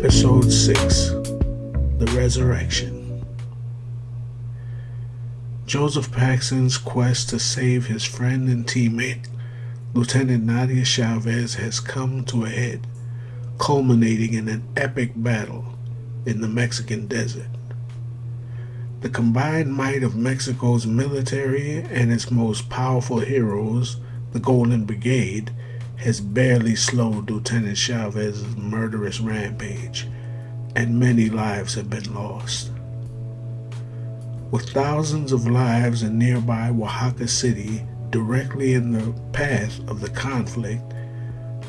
Episode 6, The Resurrection. Joseph Paxton's quest to save his friend and teammate, Lieutenant Nadia Chavez, has come to a head, culminating in an epic battle in the Mexican desert. The combined might of Mexico's military and its most powerful heroes, the Golden Brigade, has barely slowed Lieutenant Chavez's murderous rampage, and many lives have been lost. With thousands of lives in nearby Oaxaca City directly in the path of the conflict,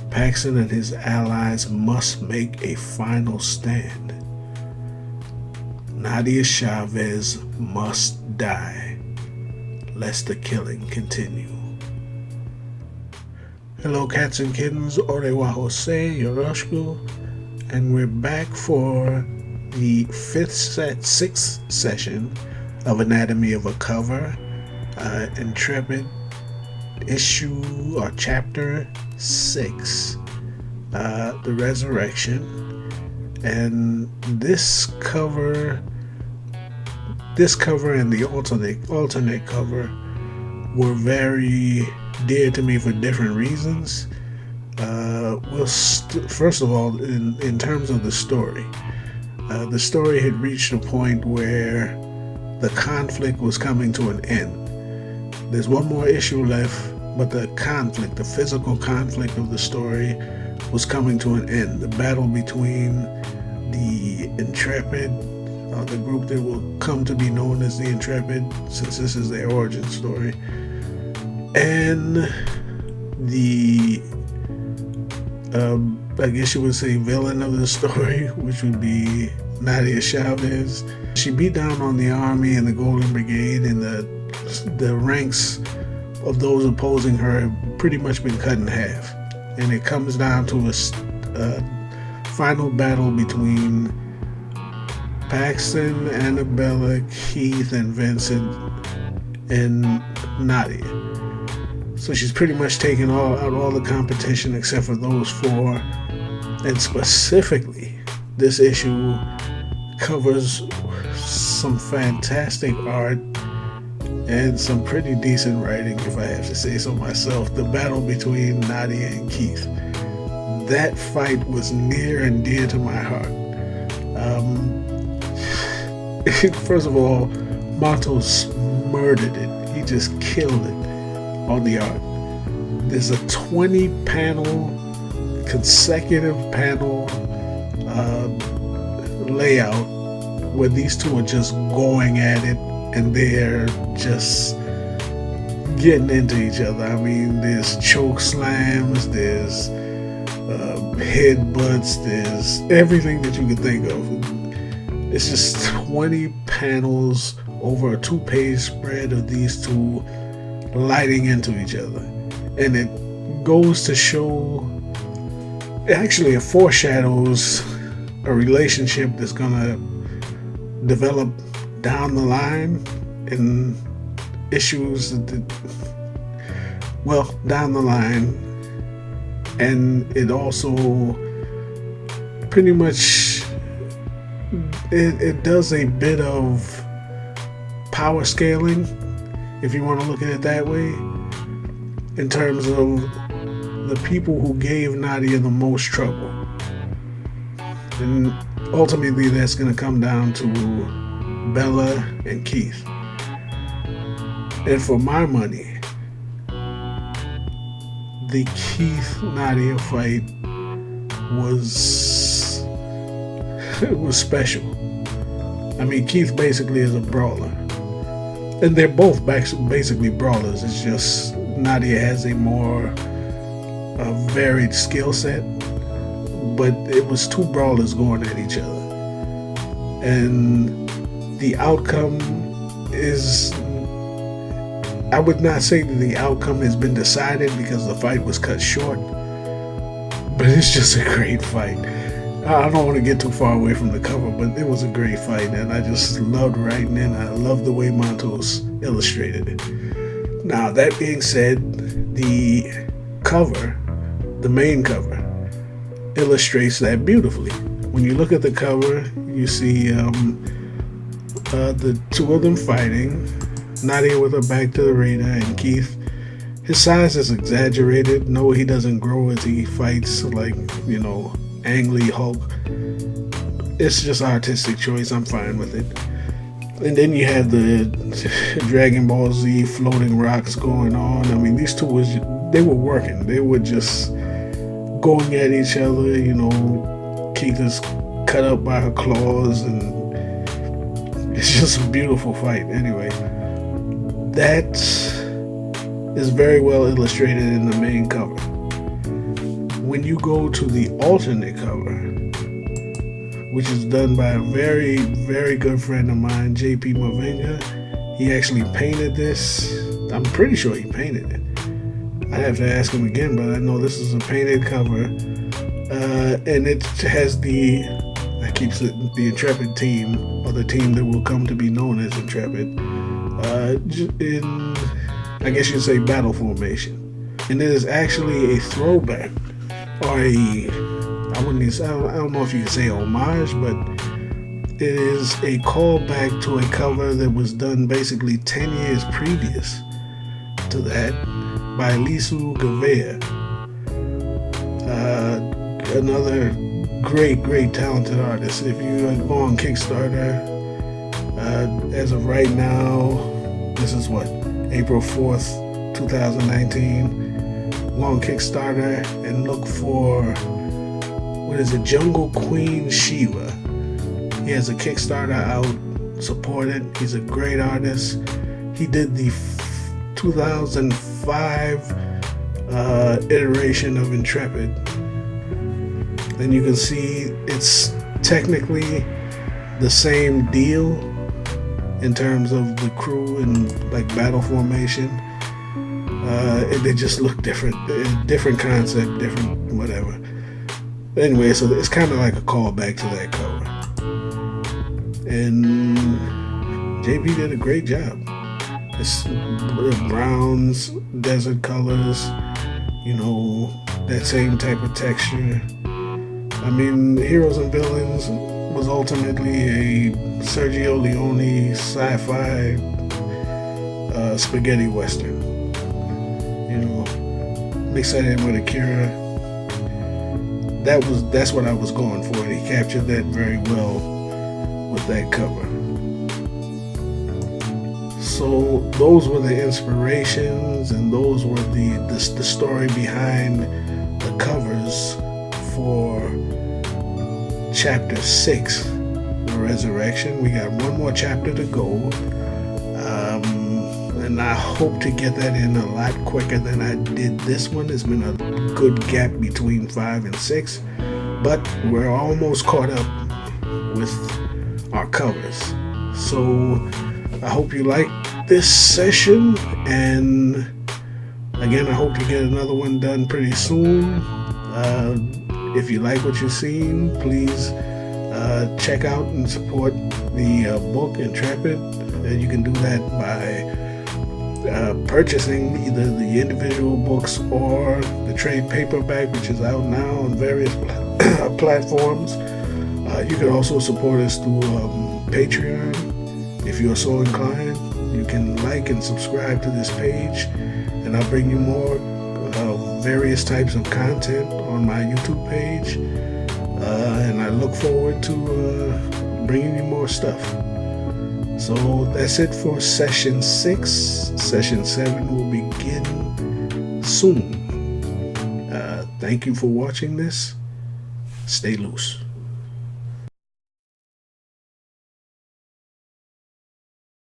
Paxton and his allies must make a final stand. Nadia Chavez must die, lest the killing continue. Hello cats and kittens, Orewa Jose, Yoroshku, and we're back for the sixth session of Anatomy of a Cover, Intrepid issue or chapter 6, The Resurrection. And this cover and the alternate cover were very dear to me for different reasons. First of all, in terms of the story had reached a point where the conflict was coming to an end. There's one more issue left, but the physical conflict of the story was coming to an end. The battle between the Intrepid, the group that will come to be known as the Intrepid, since this is their origin story, and the I guess you would say villain of the story, which would be Nadia Chavez. She beat down on the army and the Golden Brigade, and the ranks of those opposing her have pretty much been cut in half. And it comes down to a final battle between Paxton, Annabella, Keith, and Vincent, and Nadia. So she's pretty much taken out all the competition except for those four. And specifically, this issue covers some fantastic art and some pretty decent writing, if I have to say so myself. The battle between Nadia and Keith. That fight was near and dear to my heart. First of all, Matos murdered it. He just killed it on the art. There's a 20-panel, consecutive panel layout where these two are just going at it, and they're just getting into each other. I mean, there's choke slams, there's headbutts, there's everything that you could think of. It's just 20 panels over a 2-page spread of these two lighting into each other. And it goes to show, actually it foreshadows a relationship that's gonna develop down the line in issues down the line. And it also pretty much it does a bit of power scaling, if you want to look at it that way, in terms of the people who gave Nadia the most trouble. And ultimately that's going to come down to Bella and Keith. And for my money, the Keith-Nadia fight was special. I mean, Keith basically is a brawler. And they're both basically brawlers. It's just Nadia has a more varied skill set. But it was two brawlers going at each other. And the outcome is, I would not say that the outcome has been decided because the fight was cut short. But it's just a great fight. I don't want to get too far away from the cover, but it was a great fight, and I just loved writing it. I loved the way Matos illustrated it. Now, that being said, the cover, the main cover, illustrates that beautifully. When you look at the cover, you see the two of them fighting. Nadia with her back to the reader, and Keith. His size is exaggerated. No, he doesn't grow as he fights like, Ang Lee Hulk. It's just artistic choice. I'm fine with it. And then you have the Dragon Ball Z floating rocks going on. I mean, these two they were working. They were just going at each other. Keith is cut up by her claws, and it's just a beautiful fight. Anyway, that is very well illustrated in the main cover. When you go to the alternate cover, which is done by a very, very good friend of mine, JP Mavinga, he actually painted this. I'm pretty sure he painted it. I have to ask him again, but I know this is a painted cover. And it has the Intrepid team, or the team that will come to be known as Intrepid, in, I guess you'd say, battle formation. And it is actually a throwback, or I don't know if you can say homage, but it is a callback to a cover that was done basically 10 years previous to that by Lisu Gavea. Another great talented artist. If you go on Kickstarter, as of right now, this is April 4th, 2019. Go on Kickstarter and look for, Jungle Queen Shiva. He has a Kickstarter out. Support it. He's a great artist. He did the 2005 iteration of Intrepid. And you can see it's technically the same deal in terms of the crew and battle formation. They just look different. Different concept, different whatever. Anyway, so it's kind of like a callback to that cover. And JP did a great job. It's browns, desert colors, that same type of texture. I mean, Heroes and Villains was ultimately a Sergio Leone sci-fi spaghetti western. Mix that in with Akira. That's what I was going for. He captured that very well with that cover. So those were the inspirations, and those were the story behind the covers for chapter 6, the Resurrection. We got one more chapter to go, and I hope to get that in a lot quicker than I did this one. There's been a good gap between 5 and 6, but we're almost caught up with our covers. So I hope you like this session, and again, I hope you get another one done pretty soon. If you like what you've seen, please check out and support the book Intrepid. And you can do that by purchasing either the individual books or the trade paperback, which is out now on various platforms. You can also support us through Patreon. If you are so inclined, you can like and subscribe to this page, and I'll bring you more various types of content on my YouTube page, and I look forward to bringing you more stuff. So that's it for session 6. Session 7 will begin soon. Thank you for watching this. Stay loose.